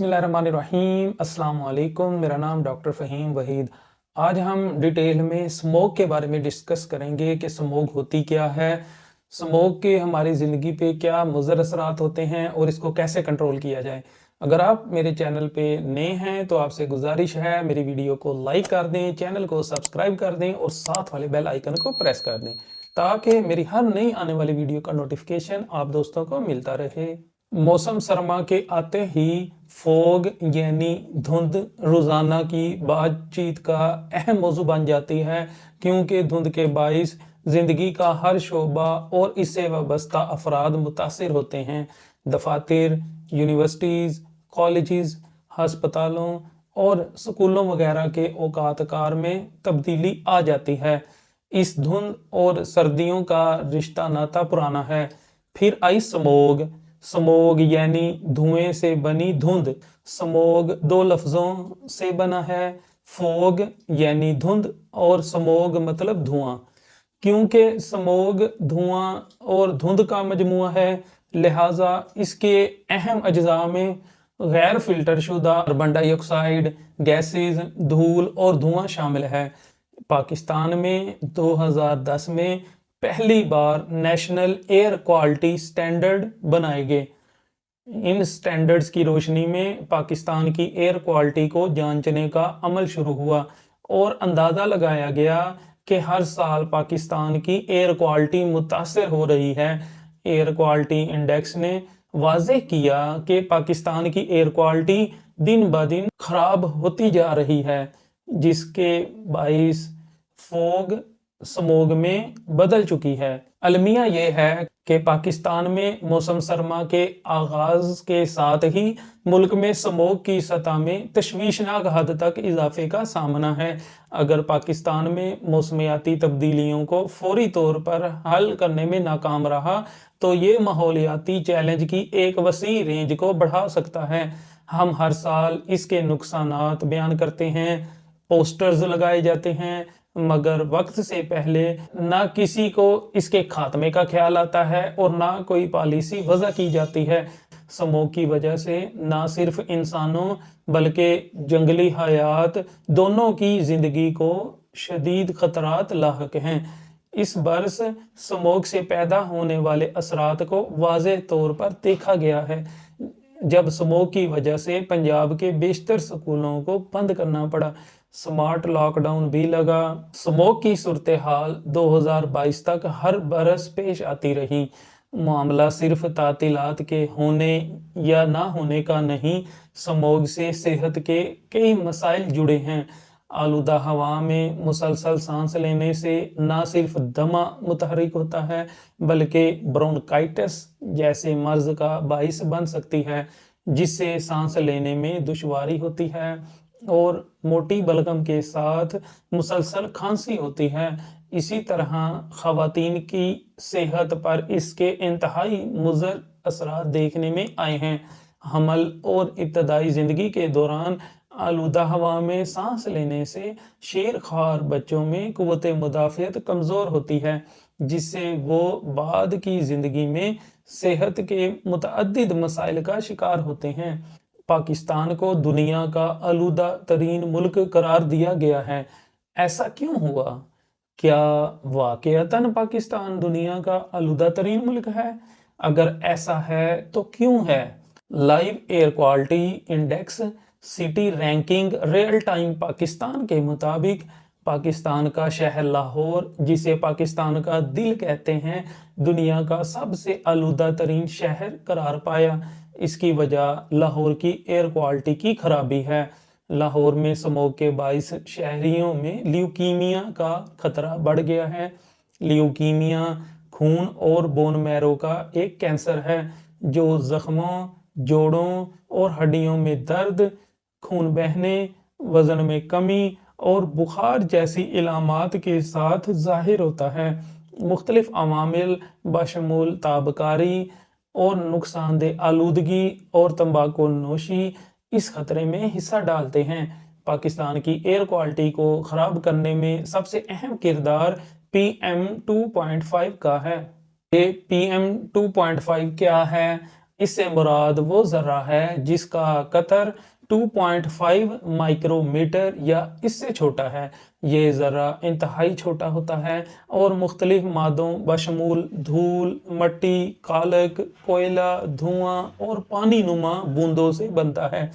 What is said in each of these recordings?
बिस्मिल्लाहिर्रहमानिर्रहीम। अस्सलाम वालेकुम। मेरा नाम डॉक्टर फ़हीम वहीद। आज हम डिटेल में स्मोक के बारे में डिस्कस करेंगे कि स्मोक होती क्या है, स्मोक के हमारी ज़िंदगी पे क्या मुज़र असरात होते हैं और इसको कैसे कंट्रोल किया जाए। अगर आप मेरे चैनल पे नए हैं तो आपसे गुजारिश है मेरी वीडियो को लाइक कर दें, चैनल को सब्सक्राइब कर दें और साथ वाले बेल आइकन को प्रेस कर दें ताकि मेरी हर नई आने वाली वीडियो का नोटिफिकेशन आप दोस्तों को मिलता रहे। मौसम सरमा के आते ही फोग यानी धुंध रोजाना की बातचीत का अहम मौजू बन जाती है, क्योंकि धुंध के बाइस जिंदगी का हर शोबा और इससे वाबस्ता अफराद मुतासिर होते हैं। दफातर, यूनिवर्सिटीज़, कॉलेजेस, हस्पतालों और स्कूलों वगैरह के औकात कार में तब्दीली आ जाती है। इस धुंध और सर्दियों का रिश्ता नाता पुराना है। फिर आई स्मोग। स्मोग यानी धुएं से बनी धुंध। स्मोग दो लफ्जों से बना है, फोग यानी धुंध और स्मोग मतलब धुआं। क्योंकि स्मोग धुआं और धुंध का मजमुआ है, लिहाजा इसके अहम अज्जा में गैर फिल्टर शुदा कार्बन डाइऑक्साइड गैसेस, धूल और धुआं शामिल है। पाकिस्तान में 2010 में पहली बार नेशनल एयर क्वालिटी स्टैंडर्ड बनाए गए। इन स्टैंडर्ड्स की रोशनी में पाकिस्तान की एयर क्वालिटी को जांचने का अमल शुरू हुआ और अंदाज़ा लगाया गया कि हर साल पाकिस्तान की एयर क्वालिटी मुतासर हो रही है। एयर क्वालिटी इंडेक्स ने वाज़ेह किया कि पाकिस्तान की एयर क्वालिटी दिन ब दिन खराब होती जा रही है, जिसके बाइस फोग स्मोग में बदल चुकी है। अलमिया यह है कि पाकिस्तान में मौसम सरमा के आगाज के साथ ही मुल्क में स्मोग की सतह में तशवीशनाक हद तक इजाफे का सामना है। अगर पाकिस्तान में मौसमियाती तब्दीलियों को फौरी तौर पर हल करने में नाकाम रहा तो ये माहौलियाती चैलेंज की एक वसी रेंज को बढ़ा सकता है। हम हर साल इसके नुकसानात बयान करते हैं, पोस्टर्स लगाए जाते हैं, मगर वक्त से पहले ना किसी को इसके खात्मे का ख्याल आता है और ना कोई पॉलिसी वज़ा की जाती है। स्मोग की वजह से ना सिर्फ इंसानों बल्कि जंगली हयात दोनों की जिंदगी को शदीद खतरात लाहक हैं। इस बरस स्मोग से पैदा होने वाले असरात को वाज़ेह तौर पर देखा गया है, जब स्मोग की वजह से पंजाब के बेशतर स्कूलों को बंद करना पड़ा, स्मार्ट लॉकडाउन भी लगा। स्मोग की सूरत हाल 2022 तक हर बरस पेश आती रही। मामला सिर्फ तातीलात के होने या ना होने का नहीं, स्मोग से सेहत के कई मसाइल जुड़े हैं। आलूदा हवा में मुसलसल सांस लेने से ना सिर्फ दमा मुतहरिक होता है बल्कि ब्रोंकाइटिस जैसे मर्ज का बाइस बन सकती है, जिससे सांस लेने में दुश्वारी होती है और मोटी बलगम के साथ मुसलसल खांसी होती है। इसी तरह खवातीन की सेहत पर इसके इंतहाई मुज़र असरात देखने में आए हैं। हमल और इब्तदाई ज़िंदगी के दौरान आलूदा हवा में सांस लेने से शेरख्वार बच्चों में कुव्वत मुदाफ़ियत कमज़ोर होती है, जिससे वो बाद की ज़िंदगी में सेहत के मुतअद्दिद मसाइल का शिकार होते हैं। पाकिस्तान को दुनिया का आलूदा तरीन मुल्क करार दिया गया है। ऐसा क्यों हुआ? क्या वाकईतन पाकिस्तान दुनिया का आलूदा तरीन मुल्क है? अगर ऐसा है तो क्यों है? Live air quality index city ranking real time Pakistan के मुताबिक पाकिस्तान का शहर लाहौर, जिसे पाकिस्तान का दिल कहते हैं, दुनिया का सबसे आलूदा तरीन शहर करार पाया। इसकी वजह लाहौर की एयर क्वालिटी की खराबी है। लाहौर में स्मोग के बाइस शहरियों में ल्यूकीमिया का खतरा बढ़ गया है। ल्यूकीमिया खून और बोन मैरो का एक कैंसर है जो जख्मों, जोड़ों और हड्डियों में दर्द, खून बहने, वजन में कमी और बुखार जैसी इलामात के साथ जाहिर होता है। मुख्तलिफ अवामिल बशमूल ताबकारी और नुकसानदेह आलूदगी और तंबाकू नोशी इस खतरे में हिस्सा डालते हैं। पाकिस्तान की एयर क्वालिटी को ख़राब करने में सबसे अहम किरदार PM 2.5 का है। ये PM 2.5 क्या है? اس سے مراد وہ ذرہ ہے جس کا قطر 2.5 مائکرومیٹر یا اس سے چھوٹا ہے۔ یہ ذرہ انتہائی چھوٹا ہوتا ہے اور مختلف مادوں بشمول دھول، مٹی، کالک، کوئلہ، دھواں اور پانی نما بوندوں سے بنتا ہے۔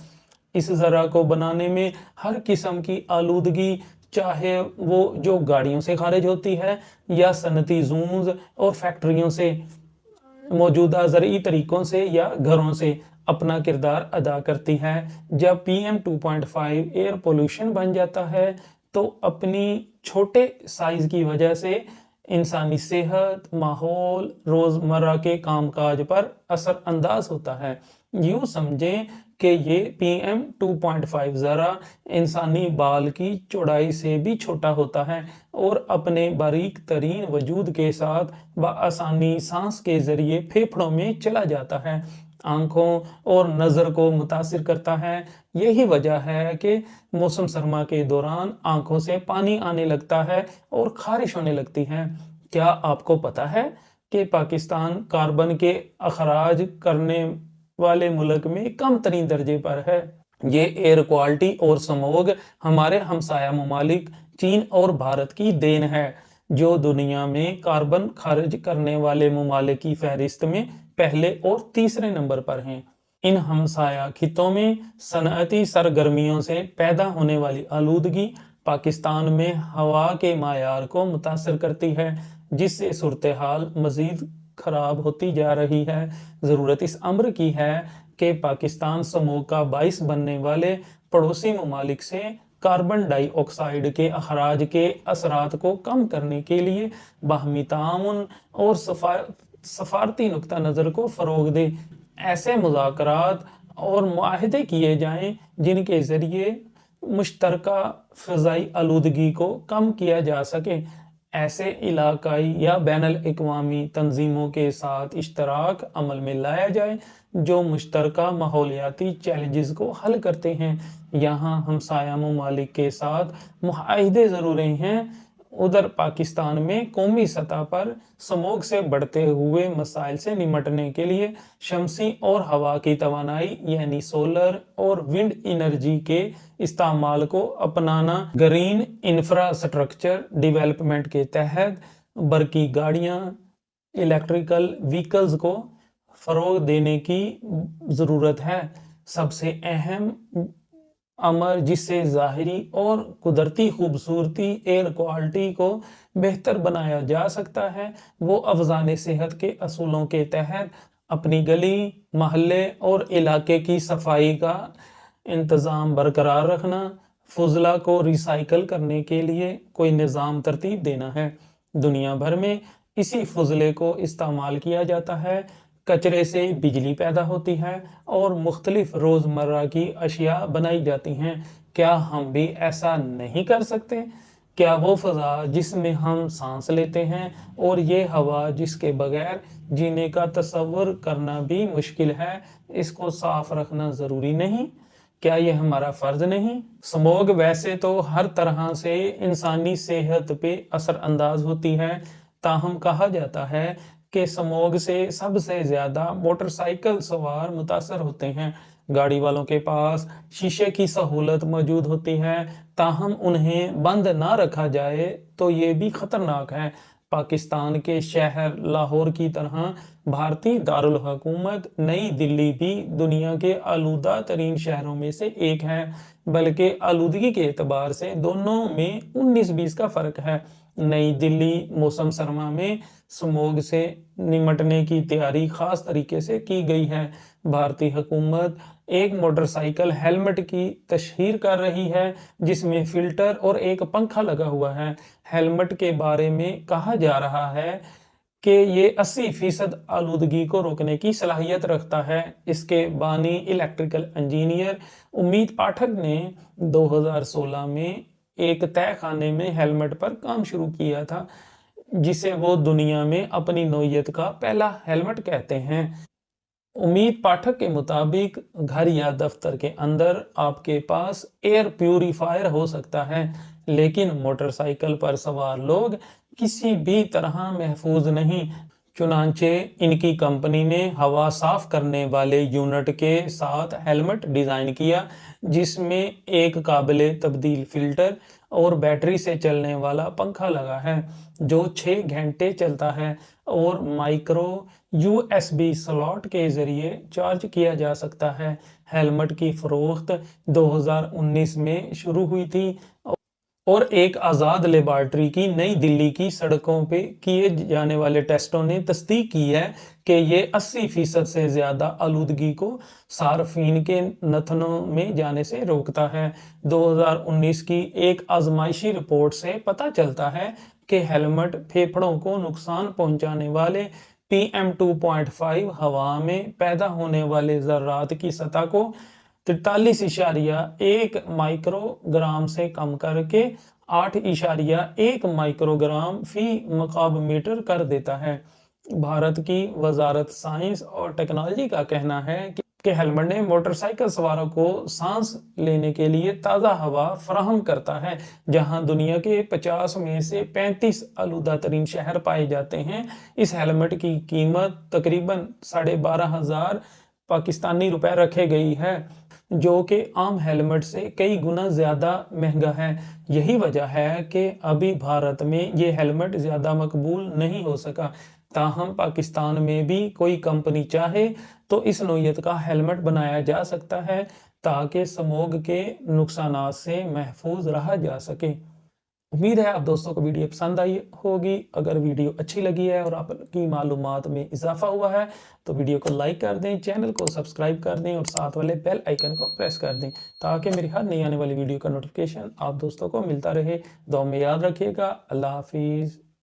اس ذرہ کو بنانے میں ہر قسم کی آلودگی، چاہے وہ جو گاڑیوں سے خارج ہوتی ہے یا صنعتی زونز اور فیکٹریوں سے، موجودہ زرعی طریقوں سے یا گھروں سے، اپنا کردار ادا کرتی ہے۔ جب PM 2.5 ایئر پولوشن بن جاتا ہے تو اپنی چھوٹے سائز کی وجہ سے انسانی صحت، ماحول، روزمرہ کے کام کاج پر اثر انداز ہوتا ہے۔ یوں سمجھیں کہ یہ PM 2.5 ذرہ انسانی بال کی چوڑائی سے بھی چھوٹا ہوتا ہے اور اپنے باریک ترین وجود کے ساتھ بآسانی سانس کے ذریعے پھیپھڑوں میں چلا جاتا ہے، آنکھوں اور نظر کو متاثر کرتا ہے۔ یہی وجہ ہے کہ موسم سرما کے دوران آنکھوں سے پانی آنے لگتا ہے اور خارش ہونے لگتی ہے۔ کیا آپ کو پتا ہے کہ پاکستان کاربن کے اخراج کرنے والے ملک میں کم ترین درجے پر ہے؟ یہ ایئر کوالٹی اور سموگ ہمارے ہمسایہ ممالک چین اور بھارت کی دین ہے، جو دنیا میں کاربن خارج کرنے والے ممالک کی فہرست میں پہلے اور تیسرے نمبر پر ہیں۔ ان ہمسایہ خطوں میں صنعتی سرگرمیوں سے پیدا ہونے والی آلودگی پاکستان میں ہوا کے معیار کو متاثر کرتی ہے، جس سے صورتحال مزید خراب ہوتی جا رہی ہے۔ ضرورت اس امر کی ہے کہ پاکستان سموگ کا باعث بننے والے پڑوسی ممالک سے کاربن ڈائی آکسائیڈ کے اخراج کے اثرات کو کم کرنے کے لیے باہمی تعاون اور سفارتی نقطہ نظر کو فروغ دے۔ ایسے مذاکرات اور معاہدے کیے جائیں جن کے ذریعے مشترکہ فضائی آلودگی کو کم کیا جا سکے۔ ایسے علاقائی یا بین الاقوامی تنظیموں کے ساتھ اشتراک عمل میں لایا جائے جو مشترکہ ماحولیاتی چیلنجز کو حل کرتے ہیں۔ یہاں ہمسایہ ممالک کے ساتھ معاہدے ضروری ہیں، ادھر پاکستان میں قومی سطح پر سموگ سے بڑھتے ہوئے مسائل سے نمٹنے کے لیے شمسی اور ہوا کی توانائی یعنی سولر اور ونڈ انرجی کے استعمال کو اپنانا، گرین انفراسٹرکچر ڈیولپمنٹ کے تحت برقی گاڑیاں، الیکٹریکل وہیکلز کو فروغ دینے کی ضرورت ہے۔ سب سے اہم امر جس سے ظاہری اور قدرتی خوبصورتی ایئر کوالٹی کو بہتر بنایا جا سکتا ہے وہ افزان صحت کے اصولوں کے تحت اپنی گلی، محلے اور علاقے کی صفائی کا انتظام برقرار رکھنا، فضلہ کو ریسائیکل کرنے کے لیے کوئی نظام ترتیب دینا ہے۔ دنیا بھر میں اسی فضلے کو استعمال کیا جاتا ہے، کچرے سے بجلی پیدا ہوتی ہے اور مختلف روزمرہ کی اشیاء بنائی جاتی ہیں۔ کیا ہم بھی ایسا نہیں کر سکتے؟ کیا وہ فضا جس میں ہم سانس لیتے ہیں اور یہ ہوا جس کے بغیر جینے کا تصور کرنا بھی مشکل ہے، اس کو صاف رکھنا ضروری نہیں؟ کیا یہ ہمارا فرض نہیں؟ سموگ ویسے تو ہر طرح سے انسانی صحت پہ اثر انداز ہوتی ہے، تاہم کہا جاتا ہے کہ سموگ سے سب سے زیادہ موٹر سائیکل سوار متاثر ہوتے ہیں۔ گاڑی والوں کے پاس شیشے کی سہولت موجود ہوتی ہے، تاہم انہیں بند نہ رکھا جائے تو یہ بھی خطرناک ہے۔ پاکستان کے شہر لاہور کی طرح بھارتی دارالحکومت نئی دلی بھی دنیا کے آلودہ ترین شہروں میں سے ایک ہے، بلکہ آلودگی کے اعتبار سے دونوں میں 19-20 کا فرق ہے۔ نئی دلی موسم سرما میں سموگ سے نمٹنے کی تیاری خاص طریقے سے کی گئی ہے۔ بھارتی حکومت ایک موٹر سائیکل ہیلمٹ کی تشہیر کر رہی ہے جس میں فلٹر اور ایک پنکھا لگا ہوا ہے۔ ہیلمٹ کے بارے میں کہا جا رہا ہے کہ یہ 80% آلودگی کو روکنے کی صلاحیت رکھتا ہے۔ اس کے بانی الیکٹریکل انجینئر امید پاٹھک نے 2016 میں ایک تہہ خانے میں ہیلمٹ پر کام شروع کیا تھا، جسے وہ دنیا میں اپنی نوعیت کا پہلا ہیلمٹ کہتے ہیں۔ امید پاٹھک کے مطابق گھر یا دفتر کے اندر آپ کے پاس ایئر پیوریفائر ہو سکتا ہے، لیکن موٹر سائیکل پر سوار لوگ کسی بھی طرح محفوظ نہیں، चुनांचे इनकी कंपनी ने हवा साफ करने वाले यूनिट के साथ हेलमेट डिजाइन किया जिसमें एक काबिले तब्दील फिल्टर और बैटरी से चलने वाला पंखा लगा है जो 6 घंटे चलता है और माइक्रो यूएसबी स्लॉट के जरिए चार्ज किया जा सकता है। हेलमेट की फरोख्त 2019 में शुरू हुई थी और एक आज़ाद लेबॉर्ट्री की नई दिल्ली की सड़कों पे किए जाने वाले टेस्टों ने तस्दीक की है कि ये 80% से ज़्यादा आलूदगी को सार्फिन के नथनों में जाने से रोकता है। 2019 की एक आजमाइशी रिपोर्ट से पता चलता है कि हेलमेट फेफड़ों को नुकसान पहुंचाने वाले PM 2.5 हवा में पैदा होने वाले ज़र्रात की सतह को 43.1 माइक्रोग्राम से कम करके 8.1 माइक्रोग्राम फी मकाब मीटर कर देता है। भारत की वजारत साइंस और टेक्नोलॉजी का कहना है कि हेलमेट ने मोटरसाइकिल सवारों को सांस लेने के लिए ताज़ा हवा फराहम करता है। जहां दुनिया के 50 में से 35 आलूदा तरीन शहर पाए जाते हैं। इस हेलमेट की कीमत तकरीबन 12,500 पाकिस्तानी रुपए रखे गई है जो कि आम हेलमेट से कई गुना ज़्यादा महंगा है। यही वजह है कि अभी भारत में ये हेलमेट ज़्यादा मकबूल नहीं हो सका। ताहम पाकिस्तान में भी कोई कंपनी चाहे तो इस नौयत का हेलमेट बनाया जा सकता है ताकि स्मॉग के नुकसानात से महफूज रहा जा सके। उम्मीद है आप दोस्तों को वीडियो पसंद आई होगी। अगर वीडियो अच्छी लगी है और आपकी मालूमात में इजाफा हुआ है तो वीडियो को लाइक कर दें, चैनल को सब्सक्राइब कर दें और साथ वाले बेल आइकन को प्रेस कर दें ताकि मेरी हर नई आने वाली वीडियो का नोटिफिकेशन आप दोस्तों को मिलता रहे। दुआ में याद रखिएगा। अल्लाह हाफिज़।